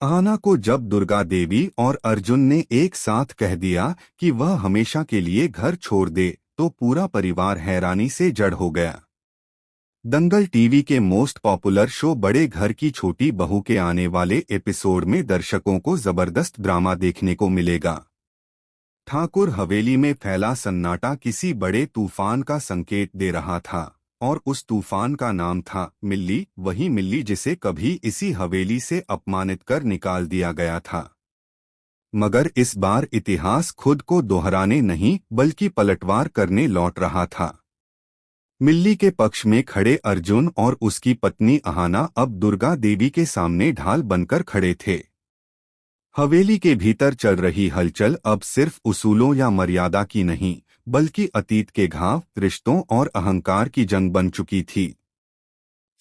आहना को जब दुर्गा देवी और अर्जुन ने एक साथ कह दिया कि वह हमेशा के लिए घर छोड़ दे, तो पूरा परिवार हैरानी से जड़ हो गया। दंगल टीवी के मोस्ट पॉपुलर शो बड़े घर की छोटी बहू के आने वाले एपिसोड में दर्शकों को जबरदस्त ड्रामा देखने को मिलेगा। ठाकुर हवेली में फैला सन्नाटा किसी बड़े तूफान का संकेत दे रहा था, और उस तूफान का नाम था मिल्ली, वही मिल्ली जिसे कभी इसी हवेली से अपमानित कर निकाल दिया गया था। मगर इस बार इतिहास खुद को दोहराने नहीं बल्कि पलटवार करने लौट रहा था। मिल्ली के पक्ष में खड़े अर्जुन और उसकी पत्नी आहना अब दुर्गा देवी के सामने ढाल बनकर खड़े थे। हवेली के भीतर चल रही हलचल अब सिर्फ उसूलों या मर्यादा की नहीं, बल्कि अतीत के घाव, रिश्तों और अहंकार की जंग बन चुकी थी।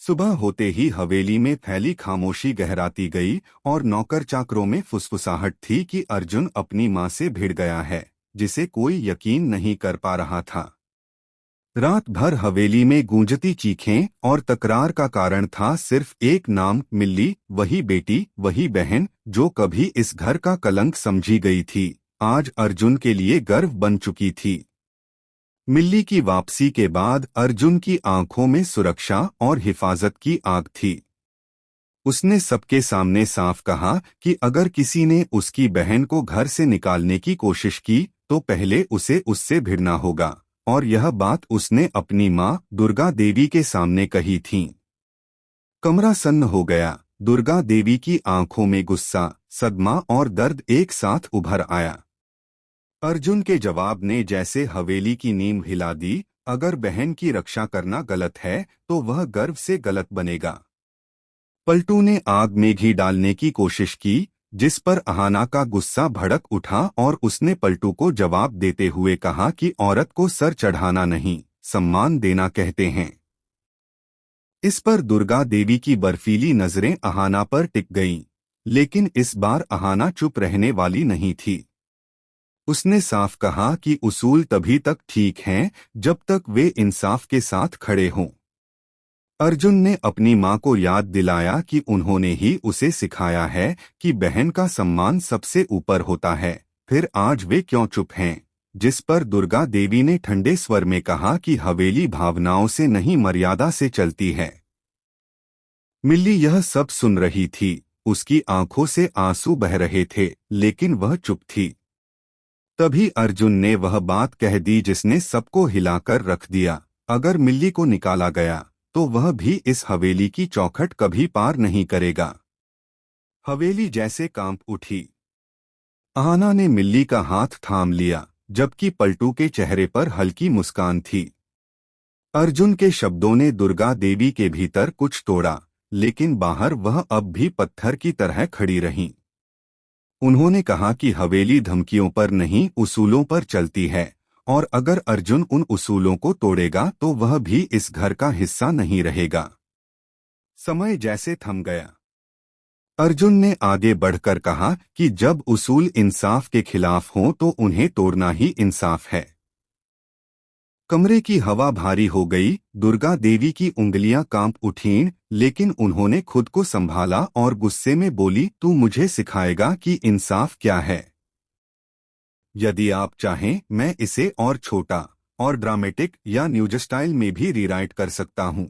सुबह होते ही हवेली में फैली खामोशी गहराती गई और नौकर चाकरों में फुसफुसाहट थी कि अर्जुन अपनी मां से भिड़ गया है, जिसे कोई यकीन नहीं कर पा रहा था। रात भर हवेली में गूंजती चीखें और तकरार का कारण था सिर्फ एक नाम, मिल्ली, वही बेटी, वही बहन जो कभी इस घर का कलंक समझी गई थी, आज अर्जुन के लिए गर्व बन चुकी थी। मिल्ली की वापसी के बाद अर्जुन की आंखों में सुरक्षा और हिफाजत की आग थी। उसने सबके सामने साफ कहा कि अगर किसी ने उसकी बहन को घर से निकालने की कोशिश की तो पहले उसे उससे भिड़ना होगा, और यह बात उसने अपनी मां दुर्गा देवी के सामने कही थी। कमरा सन्न हो गया। दुर्गा देवी की आंखों में गुस्सा, सदमा और दर्द एक साथ उभर आया। अर्जुन के जवाब ने जैसे हवेली की नींव हिला दी। अगर बहन की रक्षा करना गलत है तो वह गर्व से गलत बनेगा। पलटू ने आग में घी डालने की कोशिश की, जिस पर आहना का गुस्सा भड़क उठा और उसने पलटू को जवाब देते हुए कहा कि औरत को सर चढ़ाना नहीं, सम्मान देना कहते हैं। इस पर दुर्गा देवी की बर्फीली नजरें आहना पर टिक गईं, लेकिन इस बार आहना चुप रहने वाली नहीं थी। उसने साफ कहा कि उसूल तभी तक ठीक हैं जब तक वे इंसाफ के साथ खड़े हों। अर्जुन ने अपनी मां को याद दिलाया कि उन्होंने ही उसे सिखाया है कि बहन का सम्मान सबसे ऊपर होता है, फिर आज वे क्यों चुप हैं? जिस पर दुर्गा देवी ने ठंडे स्वर में कहा कि हवेली भावनाओं से नहीं मर्यादा से चलती है। मिल्ली यह सब सुन रही थी, उसकी आंखों से आंसू बह रहे थे, लेकिन वह चुप थी। तभी अर्जुन ने वह बात कह दी जिसने सबको हिलाकर रख दिया। अगर मिल्ली को निकाला गया तो वह भी इस हवेली की चौखट कभी पार नहीं करेगा। हवेली जैसे कांप उठी। आहना ने मिल्ली का हाथ थाम लिया, जबकि पलटू के चेहरे पर हल्की मुस्कान थी। अर्जुन के शब्दों ने दुर्गा देवी के भीतर कुछ तोड़ा, लेकिन बाहर वह अब भी पत्थर की तरह खड़ी रहीं। उन्होंने कहा कि हवेली धमकियों पर नहीं उसूलों पर चलती है, और अगर अर्जुन उन उसूलों को तोड़ेगा तो वह भी इस घर का हिस्सा नहीं रहेगा। समय जैसे थम गया। अर्जुन ने आगे बढ़कर कहा कि जब उसूल इंसाफ के खिलाफ हों तो उन्हें तोड़ना ही इंसाफ है। कमरे की हवा भारी हो गई। दुर्गा देवी की उंगलियां कांप उठीं, लेकिन उन्होंने खुद को संभाला और गुस्से में बोली, तू मुझे सिखाएगा कि इंसाफ क्या है? यदि आप चाहें मैं इसे और छोटा और ड्रामेटिक या न्यूज स्टाइल में भी रीराइट कर सकता हूं।